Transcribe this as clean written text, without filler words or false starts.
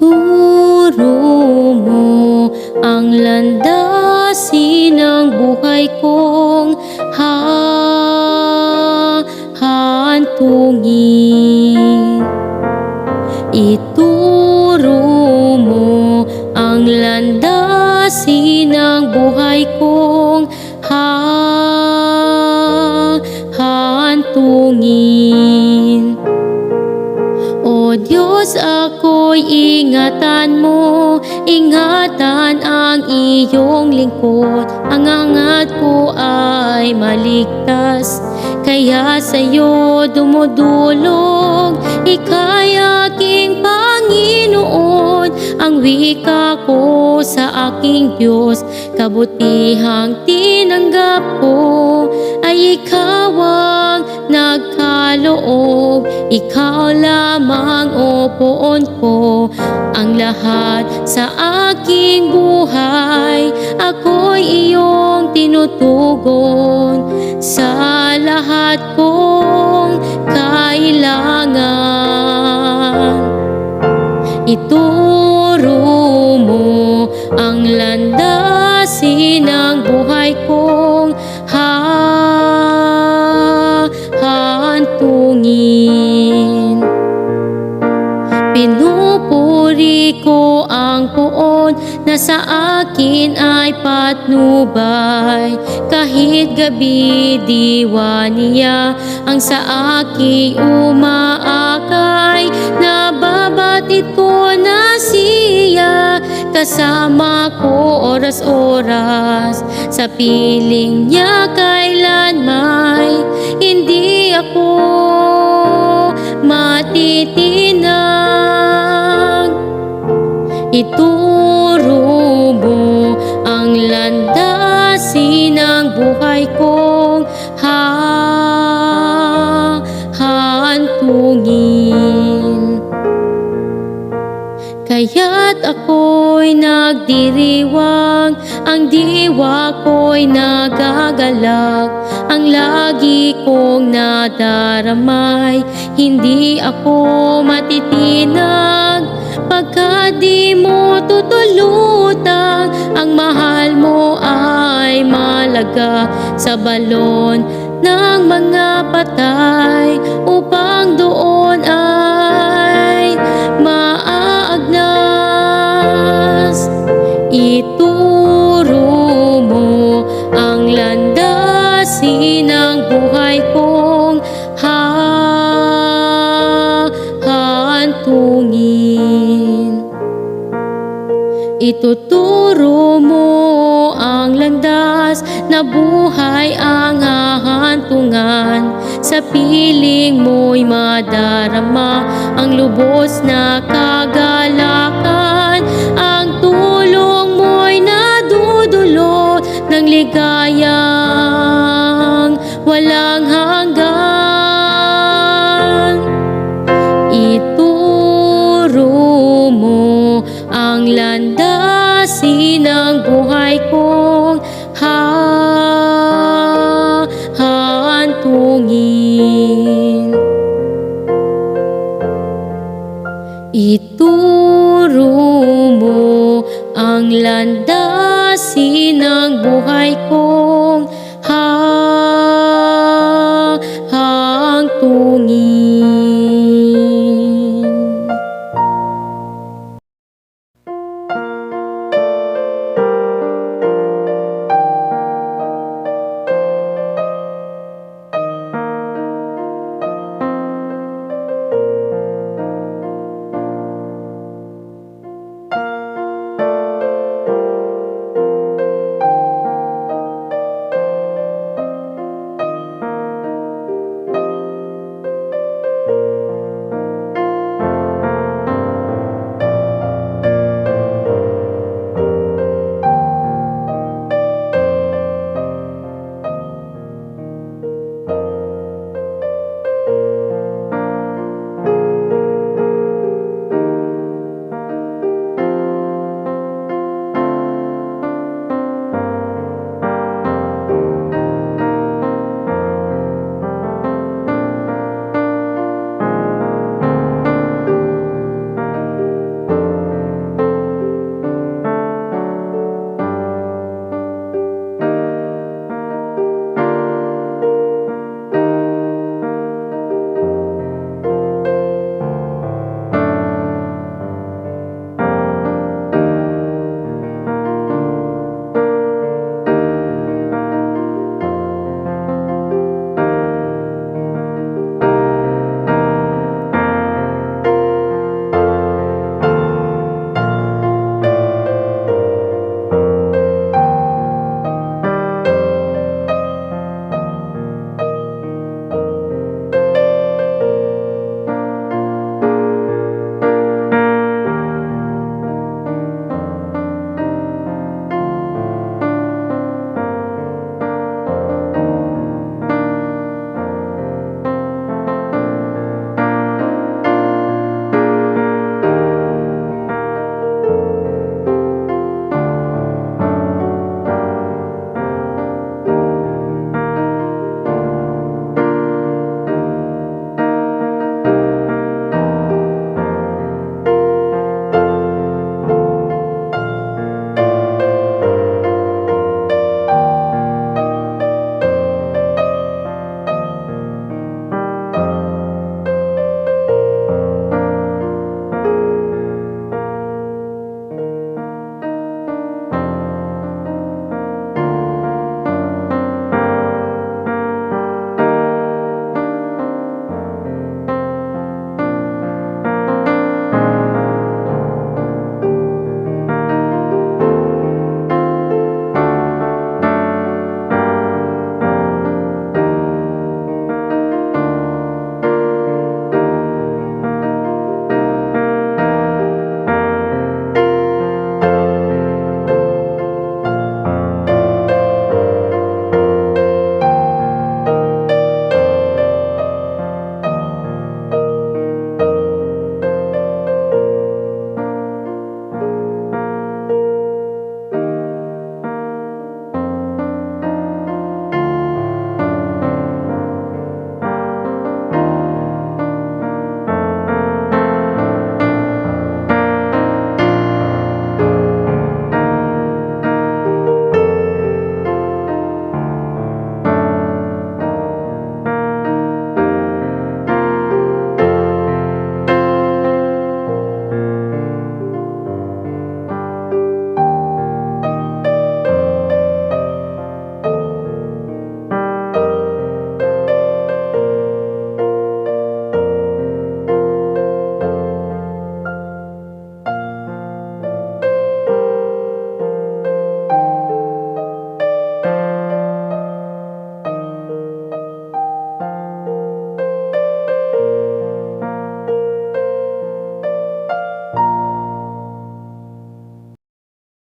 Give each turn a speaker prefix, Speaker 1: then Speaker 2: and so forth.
Speaker 1: Ituro mo ang landasin ng buhay kong hahantungin. Ituro mo ang landasin ng buhay kong hahantungin. O Diyos, ako'y ingatan mo, ingatan ang iyong lingkod. Ang angat ko ay maligtas, kaya sa'yo dumudulog. Ika'y aking Panginoon, ang wika ko sa aking Diyos. Kabutihang tinanggap ko ay ikaw ang nagkaloob. Ikaw lamang, o poon ko, ang lahat sa aking buhay. Ako'y iyong tinutugon sa lahat kong kailangan. Ituro mo ang landasin ng buhay kong hahantungin. Pinupuri ko ang poon na sa akin ay patnubay. Kahit gabi diwa niya ang sa akin umaakay. Nababatid ko na siya, kasama ko oras-oras. Sa piling niya kailanmay hindi ako matitinag. Ituro mo ang landasin ng buhay kong hahantungin. Kaya't ako'y nagdiriwang, ang diwa ko'y nagagalak. Ang lagi kong nadaramay, hindi ako matitinag. Pagka di mo tutulutang, ang mahal mo ay malaga sa balon ng mga patay, upang doon ay maagnas. Ituro mo ang landasin ng buhay kong hahantungin. Ituturo mo ang landas na buhay ang hahantungan. Sa piling mo'y madarama ang lubos na kagalakan. Ang tulong mo'y nadudulot ng ligayang walang hanggan. Ituro mo ang landasin ng buhay kong hahantungin. Ituro mo ang landasin